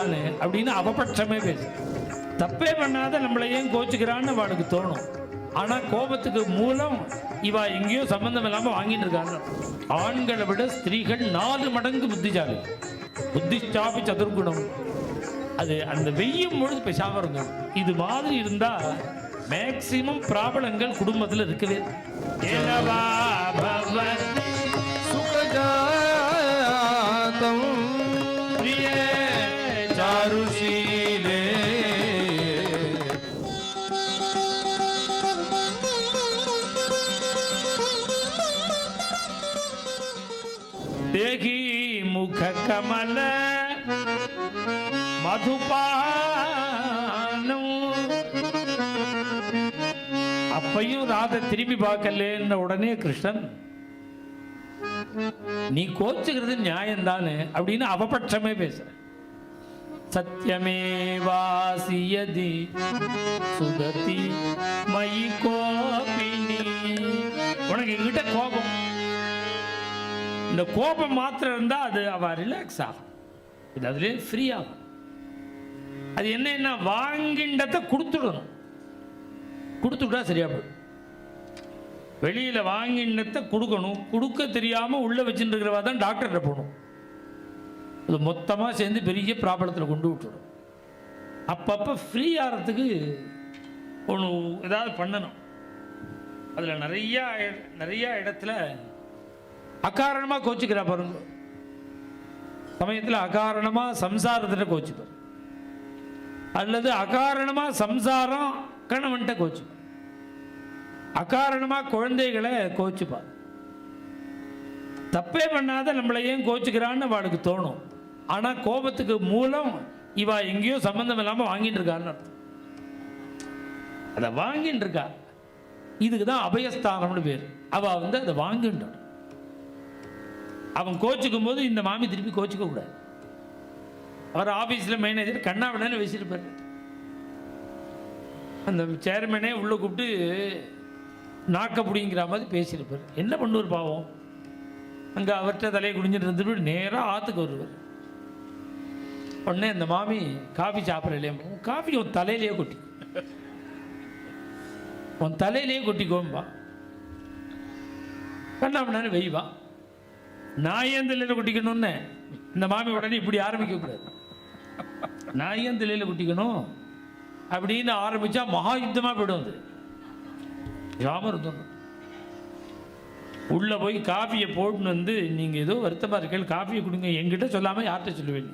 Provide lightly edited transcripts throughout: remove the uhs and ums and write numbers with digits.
கோச்சுக்கிறான்னு அப்படின்னு அவபட்சமே பேசு. தப்பே பண்ணாத நம்மளை ஏன் கோச்சுக்கிறான்னு அவளுக்கு தோணும். ஆனா கோபத்துக்கு மூலம் இவா எங்கேயோ சம்பந்தம் இல்லாம வாங்கிட்டு இருக்காங்க. ஆண்களை விட ஸ்திரீகள் 4 மடங்கு புத்திசாலி. புத்திச்சாபி சதுர்குணம். அது அந்த வெய்யும் பொழுது பேசாம இருங்க. இது மாதிரி இருந்தா மேக்சிமம் ப்ராப்ளங்கள் குடும்பத்தில் இருக்கவே. சுகஜாதம் பிரிய சாருஷீலே தேகி முக கமல மதுபானம். அப்பையும் ராதை திரும்பி பார்க்கலன்னு உடனே கிருஷ்ணன் நீ கோச்சுக்கிறது நியாயம்தானே அப்படின்னு அவபட்சமே பேசுற. சத்தியமேவாசியதி சுததி மயி கோபினி. உனக்கு எங்கிட்ட கோபம், இந்த கோபம் மாத்திரம் இருந்தா அது அவ ரிலாக்ஸ் ஆகும். இது அதுலேயே ஃப்ரீ ஆகும். அது என்ன வாங்கிண்டத்தை கொடுத்துடணும். கொடுத்துட்டா சரியா போயிடும். வெளியில் வாங்கினத்தை கொடுக்கணும். கொடுக்க தெரியாமல் உள்ளே வச்சுட்டு இருக்கிறவா தான் டாக்டர்கிட்ட போகணும். அது மொத்தமாக சேர்ந்து பெரிய ப்ராப்ளத்தில் கொண்டு விட்டுடும். அப்பப்போ ஃப்ரீ ஆகிறதுக்கு ஒன்று ஏதாவது பண்ணணும். அதில் நிறையா இடத்துல அகாரணமாக கோச்சிக்கிறா பாருங்க. சமயத்தில் அகாரணமாக சம்சாரத்தில் கோச்சிப்பார், அல்லது அகாரணமாக சம்சாரம் கணவன்கிட்ட கோச்சுப்பார், அகாரணமாக குழந்தைகளை கோச்சுப்பார். தப்பே பண்ணாத நம்மளை ஏன் கோச்சுக்கிறான்னு அவளுக்கு தோணும். ஆனால் கோபத்துக்கு மூலம் இவா எங்கேயோ சம்பந்தம் இல்லாமல் வாங்கிட்டு இருக்கான்னு அர்த்தம். அதை வாங்கிட்டு இருக்கா. இதுக்கு தான் அபயஸ்தானம்னு பேர். அவள் அதை வாங்கிட்டான். அவன் கோச்சிக்கும் போது இந்த மாமி திருப்பி கோச்சிக்க கூடாது. அவர் ஆஃபீஸில் மேனேஜர் கண்ணாவிடன்னு வச்சிருப்பார். அந்த சேர்மனே உள்ளே கூப்பிட்டு நாக்க பிடிங்கிற மாதிரி பேசியிருப்பார். என்ன பண்ணுவார் பாவம். அங்கே அவர்கிட்ட தலையை குடிஞ்சிட்டு இருந்துட்டு நேராக ஆற்றுக்கு வருவார். உடனே அந்த மாமி காஃபி சாப்பிட்ற இல்லையா, காஃபி உன் தலையிலேயே கொட்டி, உன் தலையிலேயே கொட்டிக்கோம்பா, கண்ணாமண்ணு வெய்வா. நான் ஏன் தலையில் கொட்டிக்கணும்னு இந்த மாமி உடனே இப்படி ஆரம்பிக்கக்கூடாது. நான் ஏன் தலையில் கொட்டிக்கணும் அப்படின்னு ஆரம்பித்தா மகா யுத்தமாக போய்டும். அது யாமர் உள்ளே போய் காஃபியை போட்டுன்னு வந்து நீங்கள் ஏதோ வருத்தமாக இருக்கீங்க, காஃபியை கொடுங்க, என்கிட்ட சொல்லாமல் யார்கிட்ட சொல்லுவேன்.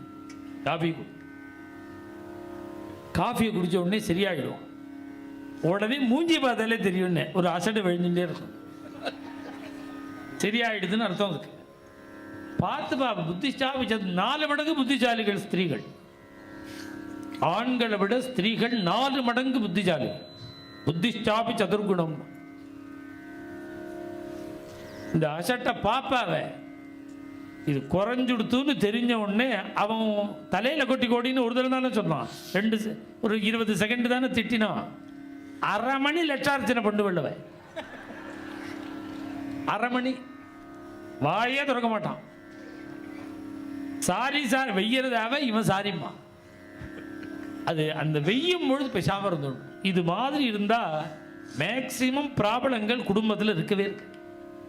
காஃபி கொடு. காஃபியை குடித்த உடனே சரியாயிடும். உடனே மூஞ்சி பார்த்தாலே தெரியும்னு ஒரு அசடு விழுந்துட்டே இருக்கும். சரியாயிடுதுன்னு அர்த்தம். அதுக்கு பார்த்து பாப்பா. புத்திசாலி 4 மடங்கு புத்திசாலிகள் ஸ்திரீகள். ஆண்களை விட ஸ்திரீகள் 4 மடங்கு புத்திசாலி. புத்திச்சாபி சதுர்குணம். இந்த அசட்டை பாப்பாவ இது குறைஞ்சுடுத்துன்னு தெரிஞ்ச உடனே அவன் தலையில கொட்டி கோடின்னு ஒரு தடவை தானே சொன்னான். ஒரு 20 செகண்ட் தானே திட்டினான். 1/2 மணி லட்சார்ச்சனை பண்ணு வெள்ளவ. 1/2 மணி வாயே திறக்க மாட்டான். சாரி சார் வெய்யறதாவ இவன் சாரிம்மா. அது அந்த வெய்யும் பொழுது பேசாம இருந்தோம். இது மாதிரி இருந்தா மேக்சிமம் ப்ராப்ளங்கள் குடும்பத்தில் இருக்கவே இருக்கு.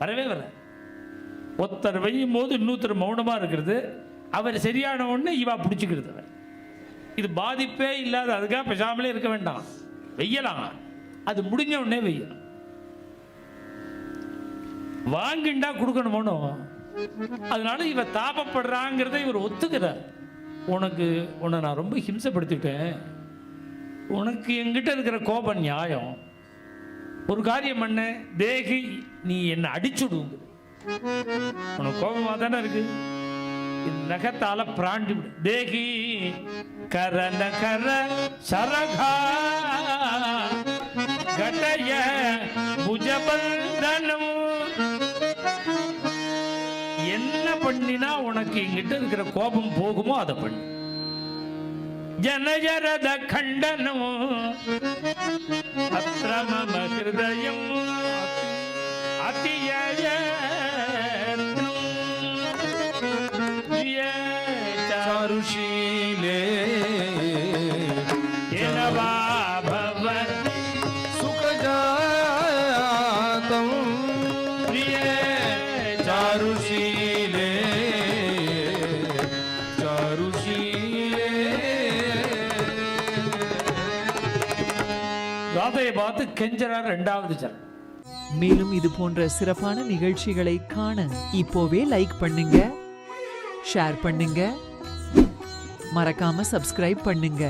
வரவே வர. ஒருத்தர் வெய்யும் போது இன்னொருத்தர் மௌனமா இருக்கிறது, அவர் சரியான ஒன்று இவா பிடிச்சிக்கிறது. அவர் இது பாதிப்பே இல்லாத, அதுக்காக பேசாமலே இருக்க வேண்டாம், வெய்யலாம். அது முடிஞ்ச உடனே வெய்யலாம். வாங்கிண்டா கொடுக்கணுமோனோ. அதனால இவ தாபப்படுறாங்கிறத இவர் ஒத்துக்கிறார். உன்னை நான் ரொம்ப ஹிம்சப்படுத்திட்டேன், உனக்கு என்கிட்ட இருக்கிற கோபம் நியாயம், ஒரு காரியம் பண்ண தேகி நீ என்னை அடிச்சுடுங்க. உனக்கு கோபமாக தானே இருக்கு, நகத்தால பிராண்டி விடு. தேகி கர நகர சரகா கடைய புஜபந்தனம். என்ன பண்ணினா உனக்கு என்கிட்ட இருக்கிற கோபம் போகுமோ அதை பண்ணு. ஜனஜரத கண்டனம் அத்ரமம ஹிருதயம் அதியயத்னம் சாருஷீலே குழந்தையை பார்த்து கெஞ்சறார் 2வது சரணம். மேலும் இது போன்ற சிறப்பான நிகழ்ச்சிகளை காண இப்போவே லைக் பண்ணுங்க, ஷேர் பண்ணுங்க, மறக்காம சப்ஸ்கிரைப் பண்ணுங்க.